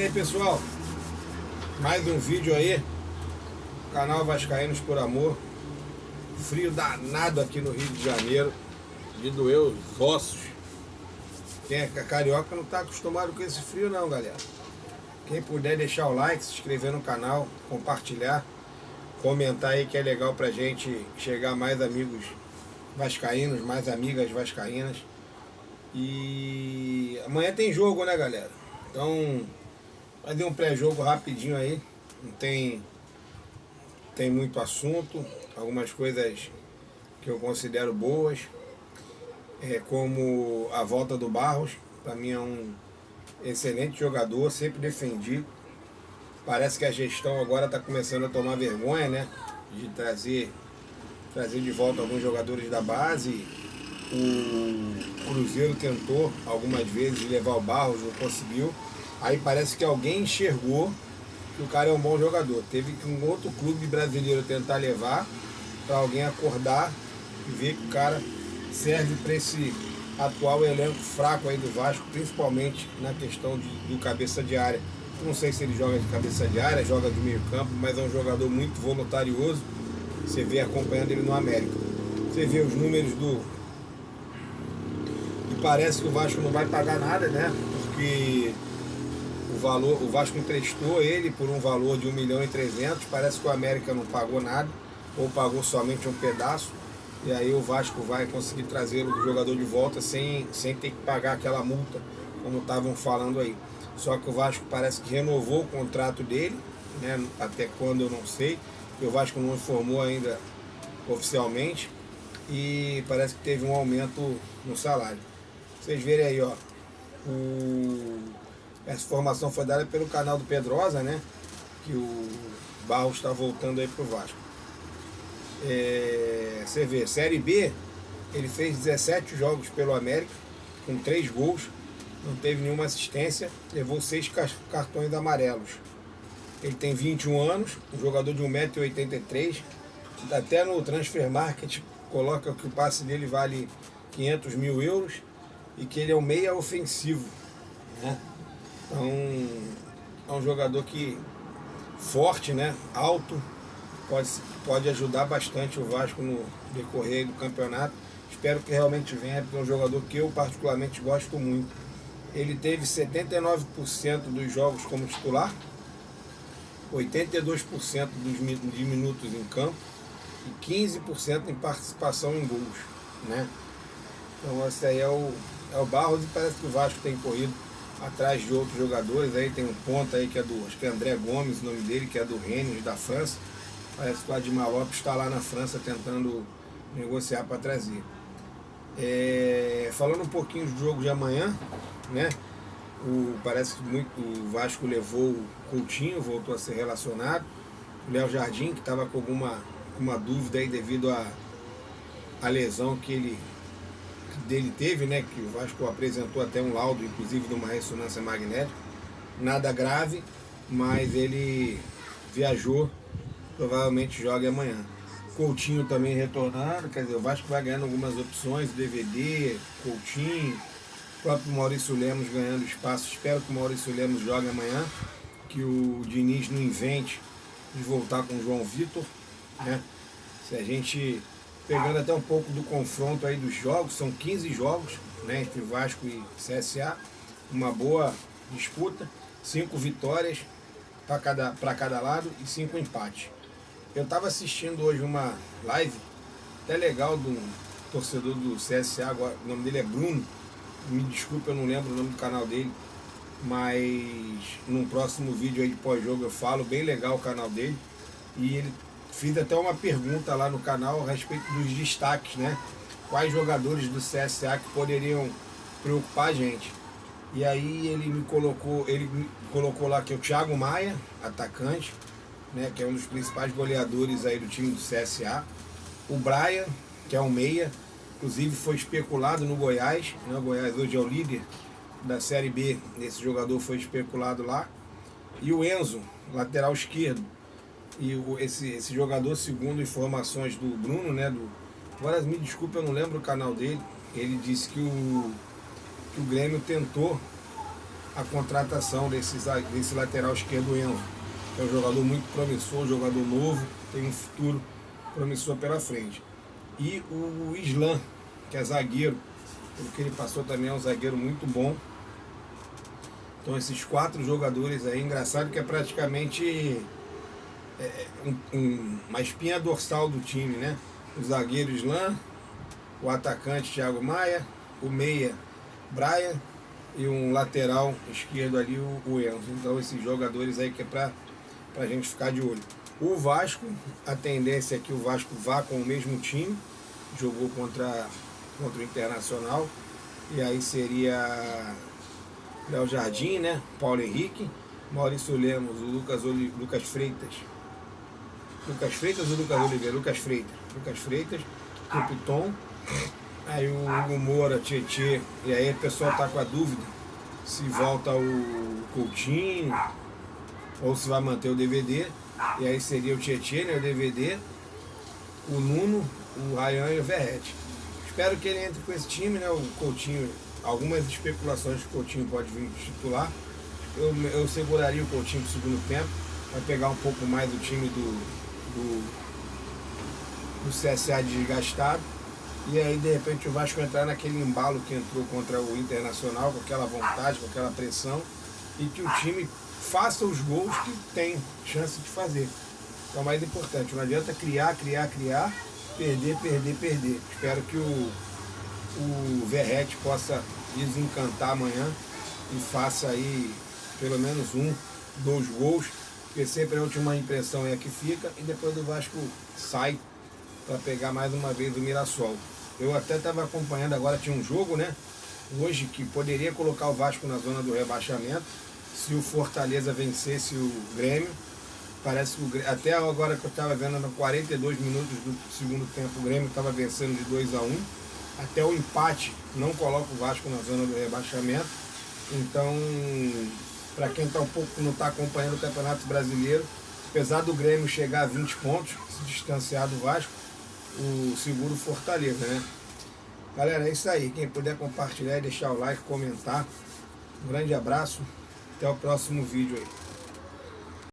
aí, pessoal, mais um vídeo aí, canal Vascaínos por Amor. Frio danado aqui no Rio de Janeiro, de doer os ossos. Quem é carioca não está acostumado com esse frio não, galera. Quem puder deixar o like, se inscrever no canal, compartilhar, comentar aí que é legal pra gente chegar a mais amigos vascaínos, mais amigas vascaínas. E amanhã tem jogo, né, galera? Então, fazer um pré-jogo rapidinho aí. Não tem muito assunto. Algumas coisas que eu considero boas. Como a volta do Barros. Para mim é um excelente jogador, sempre defendi. Parece que a gestão agora está começando a tomar vergonha, né? De trazer de volta alguns jogadores da base. O Cruzeiro tentou algumas vezes levar o Barros, não conseguiu. Aí parece que alguém enxergou que o cara é um bom jogador. Teve que um outro clube brasileiro tentar levar, para alguém acordar e ver que o cara serve para esse atual elenco fraco aí do Vasco, principalmente na questão do cabeça de área. Não sei se ele joga de cabeça de área, joga de meio campo, mas é um jogador muito voluntarioso. Você vê acompanhando ele no América. Você vê os números E parece que o Vasco não vai pagar nada, né? Porque o Vasco emprestou ele por um valor de 1.300.000, parece que o América não pagou nada, ou pagou somente um pedaço, e aí o Vasco vai conseguir trazer o jogador de volta sem ter que pagar aquela multa, como estavam falando aí. Só que o Vasco parece que renovou o contrato dele, né, até quando eu não sei, e o Vasco não informou ainda oficialmente, e parece que teve um aumento no salário. Vocês verem aí, ó, essa informação foi dada pelo canal do Pedrosa, né? Que o Barros está voltando aí pro Vasco. Você vê, Série B, ele fez 17 jogos pelo América, com 3 gols, não teve nenhuma assistência, levou 6 cartões amarelos. Ele tem 21 anos, um jogador de 1,83 m, até no Transfer Market coloca que o passe dele vale 500 mil euros e que ele é um meia ofensivo, né? Então, é um jogador forte, né? Alto, pode ajudar bastante o Vasco no decorrer do campeonato. Espero que realmente venha, porque é um jogador que eu particularmente gosto muito. Ele teve 79% dos jogos como titular, 82% de minutos em campo e 15% em participação em gols, né? Então esse aí é o Barros, e parece que o Vasco tem corrido atrás de outros jogadores. Aí tem um ponta aí que é acho que é André Gomes, o nome dele, que é do Rennes, da França. Parece que o Admar Lopes está lá na França tentando negociar para trazer. Falando um pouquinho do jogo de amanhã, né? Parece que o Vasco levou o Coutinho, voltou a ser relacionado. O Léo Jardim, que estava com uma dúvida aí devido à lesão que dele teve, né? Que o Vasco apresentou até um laudo, inclusive de uma ressonância magnética. Nada grave, mas ele viajou, provavelmente joga amanhã. Coutinho também retornando, quer dizer, o Vasco vai ganhando algumas opções, DVD, Coutinho, o próprio Maurício Lemos ganhando espaço. Espero que o Maurício Lemos jogue amanhã, que o Diniz não invente de voltar com o João Vitor, né? Se a gente, pegando até um pouco do confronto aí dos jogos, são 15 jogos, né, entre Vasco e CSA, uma boa disputa, 5 vitórias para cada lado e 5 empates. Eu estava assistindo hoje uma live até legal de um torcedor do CSA, agora, o nome dele é Bruno, me desculpa, eu não lembro o nome do canal dele, mas num próximo vídeo aí de pós-jogo eu falo, bem legal o canal dele, e ele fiz até uma pergunta lá no canal a respeito dos destaques, né? Quais jogadores do CSA que poderiam preocupar a gente. E aí ele colocou lá que é o Thiago Maia, atacante, né, que é um dos principais goleadores aí do time do CSA. O Brian, que é um meia, inclusive foi especulado no Goiás, né? O Goiás hoje é o líder da Série B, esse jogador foi especulado lá. E o Enzo, lateral esquerdo. E esse jogador, segundo informações do Bruno, né, agora me desculpa, eu não lembro o canal dele, ele disse que o Grêmio tentou a contratação desse lateral esquerdo Enzo. É um jogador muito promissor, um jogador novo, tem um futuro promissor pela frente. E o Islam, que é zagueiro, pelo que ele passou também é um zagueiro muito bom. Então esses 4 jogadores aí, engraçado que é praticamente uma espinha dorsal do time, né? O zagueiro Islam, o atacante Thiago Maia, o meia Brian e um lateral esquerdo ali, o Enzo. Então esses jogadores aí que é pra gente ficar de olho. O Vasco, a tendência é que o Vasco vá com o mesmo time, jogou contra o Internacional, e aí seria Léo Jardim, né? Paulo Henrique, Maurício Lemos, o Lucas Freitas. Lucas Freitas ou Lucas Oliveira? Lucas Freitas, o Piton, aí o Hugo Moura, Tietê, e aí o pessoal tá com a dúvida se volta o Coutinho ou se vai manter o DVD, e aí seria o Tietê, né, o DVD, o Nuno, o Ryan e o Verratti. Espero que ele entre com esse time, né, o Coutinho, algumas especulações que o Coutinho pode vir titular. Eu seguraria o Coutinho pro segundo tempo, vai pegar um pouco mais do time do CSA desgastado, e aí de repente o Vasco entrar naquele embalo que entrou contra o Internacional, com aquela vontade, com aquela pressão, e que o time faça os gols que tem chance de fazer. Então é o mais importante, não adianta criar, perder. Espero que o Verratti possa desencantar amanhã e faça aí pelo menos 1, 2 gols, porque sempre a última impressão é a que fica, e depois do Vasco sai para pegar mais uma vez o Mirassol. Eu até estava acompanhando, agora tinha um jogo, né, hoje, que poderia colocar o Vasco na zona do rebaixamento, se o Fortaleza vencesse o Grêmio. Parece que até agora que eu estava vendo, nos 42 minutos do segundo tempo, o Grêmio estava vencendo de 2-1. Até o empate não coloca o Vasco na zona do rebaixamento. Então, para quem não está acompanhando o Campeonato Brasileiro, apesar do Grêmio chegar a 20 pontos, se distanciar do Vasco, o seguro Fortaleza, né? Galera, é isso aí. Quem puder compartilhar e deixar o like, comentar. Um grande abraço. Até o próximo vídeo aí.